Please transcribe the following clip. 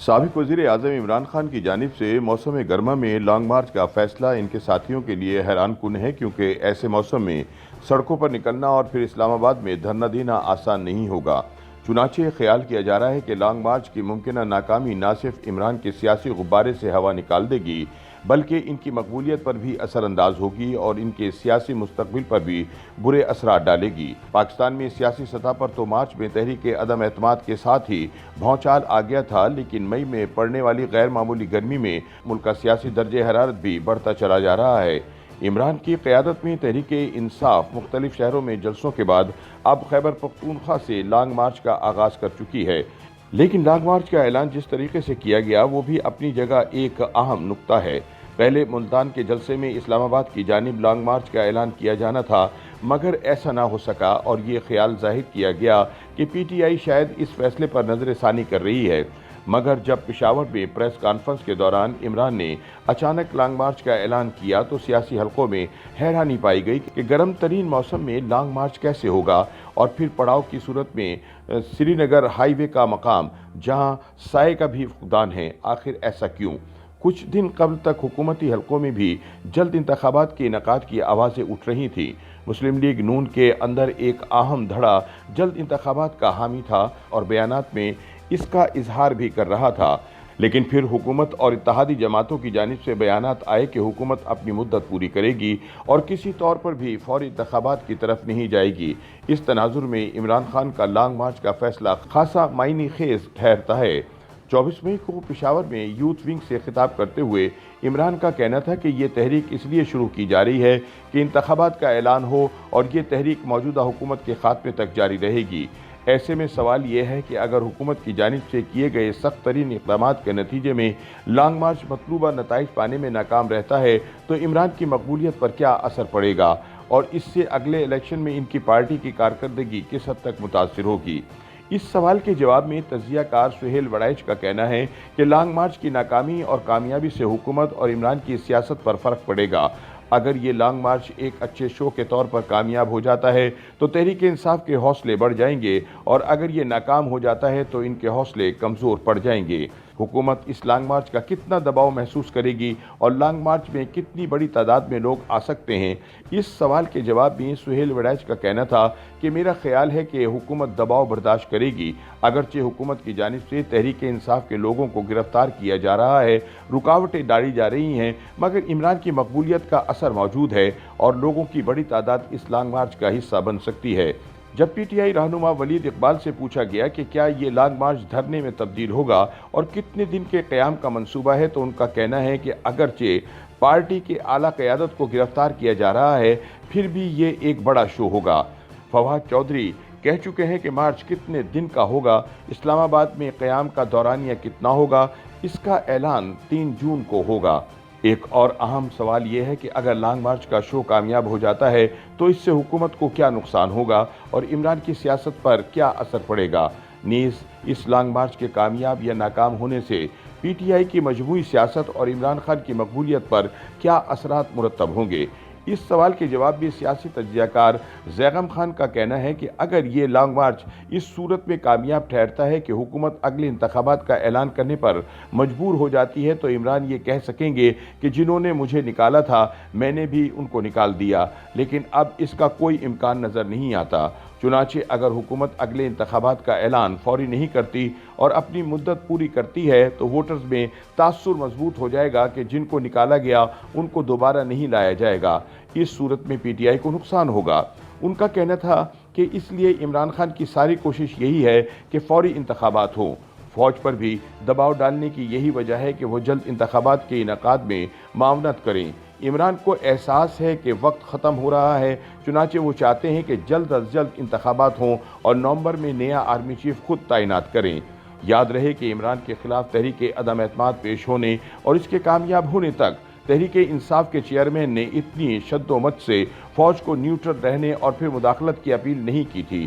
سابق وزیر اعظم عمران خان کی جانب سے موسم گرما میں لانگ مارچ کا فیصلہ ان کے ساتھیوں کے لیے حیران کن ہے، کیونکہ ایسے موسم میں سڑکوں پر نکلنا اور پھر اسلام آباد میں دھرنا دینا آسان نہیں ہوگا۔ چنانچہ خیال کیا جا رہا ہے کہ لانگ مارچ کی ممکنہ ناکامی نہ صرف عمران کے سیاسی غبارے سے ہوا نکال دے گی، بلکہ ان کی مقبولیت پر بھی اثر انداز ہوگی اور ان کے سیاسی مستقبل پر بھی برے اثرات ڈالے گی۔ پاکستان میں سیاسی سطح پر تو مارچ میں تحریک عدم اعتماد کے ساتھ ہی بھونچال آ گیا تھا، لیکن مئی میں پڑنے والی غیر معمولی گرمی میں ملک کا سیاسی درجہ حرارت بھی بڑھتا چلا جا رہا ہے۔ عمران کی قیادت میں تحریک انصاف مختلف شہروں میں جلسوں کے بعد اب خیبر پختونخوا سے لانگ مارچ کا آغاز کر چکی ہے، لیکن لانگ مارچ کا اعلان جس طریقے سے کیا گیا وہ بھی اپنی جگہ ایک اہم نقطہ ہے۔ پہلے ملتان کے جلسے میں اسلام آباد کی جانب لانگ مارچ کا اعلان کیا جانا تھا، مگر ایسا نہ ہو سکا اور یہ خیال ظاہر کیا گیا کہ پی ٹی آئی شاید اس فیصلے پر نظر ثانی کر رہی ہے۔ مگر جب پشاور میں پریس کانفرنس کے دوران عمران نے اچانک لانگ مارچ کا اعلان کیا تو سیاسی حلقوں میں حیرانی پائی گئی کہ گرم ترین موسم میں لانگ مارچ کیسے ہوگا، اور پھر پڑاؤ کی صورت میں سری نگر ہائی وے کا مقام جہاں سائے کا بھی فقدان ہے۔ آخر ایسا کیوں؟ کچھ دن قبل تک حکومتی حلقوں میں بھی جلد انتخابات کے انعقاد کی آوازیں اٹھ رہی تھیں۔ مسلم لیگ نون کے اندر ایک اہم دھڑا جلد انتخابات کا حامی تھا اور بیانات میں اس کا اظہار بھی کر رہا تھا، لیکن پھر حکومت اور اتحادی جماعتوں کی جانب سے بیانات آئے کہ حکومت اپنی مدت پوری کرے گی اور کسی طور پر بھی فوری انتخابات کی طرف نہیں جائے گی۔ اس تناظر میں عمران خان کا لانگ مارچ کا فیصلہ خاصا معنی خیز ٹھہرتا ہے۔ 24 مئی کو پشاور میں یوتھ ونگ سے خطاب کرتے ہوئے عمران کا کہنا تھا کہ یہ تحریک اس لیے شروع کی جا رہی ہے کہ انتخابات کا اعلان ہو اور یہ تحریک موجودہ حکومت کے خاتمے تک جاری رہے گی۔ ایسے میں سوال یہ ہے کہ اگر حکومت کی جانب سے کیے گئے سخت ترین اقدامات کے نتیجے میں لانگ مارچ مطلوبہ نتائج پانے میں ناکام رہتا ہے تو عمران کی مقبولیت پر کیا اثر پڑے گا، اور اس سے اگلے الیکشن میں ان کی پارٹی کی کارکردگی کس حد تک متاثر ہوگی؟ اس سوال کے جواب میں تجزیہ کار سہیل وڑائچ کا کہنا ہے کہ لانگ مارچ کی ناکامی اور کامیابی سے حکومت اور عمران کی سیاست پر فرق پڑے گا۔ اگر یہ لانگ مارچ ایک اچھے شو کے طور پر کامیاب ہو جاتا ہے تو تحریک انصاف کے حوصلے بڑھ جائیں گے، اور اگر یہ ناکام ہو جاتا ہے تو ان کے حوصلے کمزور پڑ جائیں گے۔ حکومت اس لانگ مارچ کا کتنا دباؤ محسوس کرے گی اور لانگ مارچ میں کتنی بڑی تعداد میں لوگ آ سکتے ہیں؟ اس سوال کے جواب میں سہیل وڑائچ کا کہنا تھا کہ میرا خیال ہے کہ حکومت دباؤ برداشت کرے گی، اگرچہ حکومت کی جانب سے تحریک انصاف کے لوگوں کو گرفتار کیا جا رہا ہے، رکاوٹیں ڈالی جا رہی ہیں، مگر عمران کی مقبولیت کا اثر موجود ہے اور لوگوں کی بڑی تعداد اس لانگ مارچ کا حصہ بن سکتی ہے۔ جب پی ٹی آئی رہنما ولید اقبال سے پوچھا گیا کہ کیا یہ لانگ مارچ دھرنے میں تبدیل ہوگا اور کتنے دن کے قیام کا منصوبہ ہے، تو ان کا کہنا ہے کہ اگرچہ پارٹی کے اعلیٰ قیادت کو گرفتار کیا جا رہا ہے، پھر بھی یہ ایک بڑا شو ہوگا۔ فواد چودھری کہہ چکے ہیں کہ مارچ کتنے دن کا ہوگا، اسلام آباد میں قیام کا دورانیہ کتنا ہوگا، اس کا اعلان 3 جون کو ہوگا۔ ایک اور اہم سوال یہ ہے کہ اگر لانگ مارچ کا شو کامیاب ہو جاتا ہے تو اس سے حکومت کو کیا نقصان ہوگا اور عمران کی سیاست پر کیا اثر پڑے گا؟ نیز اس لانگ مارچ کے کامیاب یا ناکام ہونے سے پی ٹی آئی کی مجموعی سیاست اور عمران خان کی مقبولیت پر کیا اثرات مرتب ہوں گے؟ اس سوال کے جواب میں سیاسی تجزیہ کار زیغم خان کا کہنا ہے کہ اگر یہ لانگ مارچ اس صورت میں کامیاب ٹھہرتا ہے کہ حکومت اگلے انتخابات کا اعلان کرنے پر مجبور ہو جاتی ہے تو عمران یہ کہہ سکیں گے کہ جنہوں نے مجھے نکالا تھا میں نے بھی ان کو نکال دیا، لیکن اب اس کا کوئی امکان نظر نہیں آتا۔ چنانچہ اگر حکومت اگلے انتخابات کا اعلان فوری نہیں کرتی اور اپنی مدت پوری کرتی ہے تو ووٹرز میں تاثر مضبوط ہو جائے گا کہ جن کو نکالا گیا ان کو دوبارہ نہیں لایا جائے گا۔ اس صورت میں پی ٹی آئی کو نقصان ہوگا۔ ان کا کہنا تھا کہ اس لیے عمران خان کی ساری کوشش یہی ہے کہ فوری انتخابات ہوں۔ فوج پر بھی دباؤ ڈالنے کی یہی وجہ ہے کہ وہ جلد انتخابات کے انعقاد میں معاونت کریں۔ عمران کو احساس ہے کہ وقت ختم ہو رہا ہے، چنانچہ وہ چاہتے ہیں کہ جلد از جلد انتخابات ہوں اور نومبر میں نیا آرمی چیف خود تعینات کریں۔ یاد رہے کہ عمران کے خلاف تحریک عدم اعتماد پیش ہونے اور اس کے کامیاب ہونے تک تحریک انصاف کے چیئرمین نے اتنی شد و مت سے فوج کو نیوٹرل رہنے اور پھر مداخلت کی اپیل نہیں کی تھی۔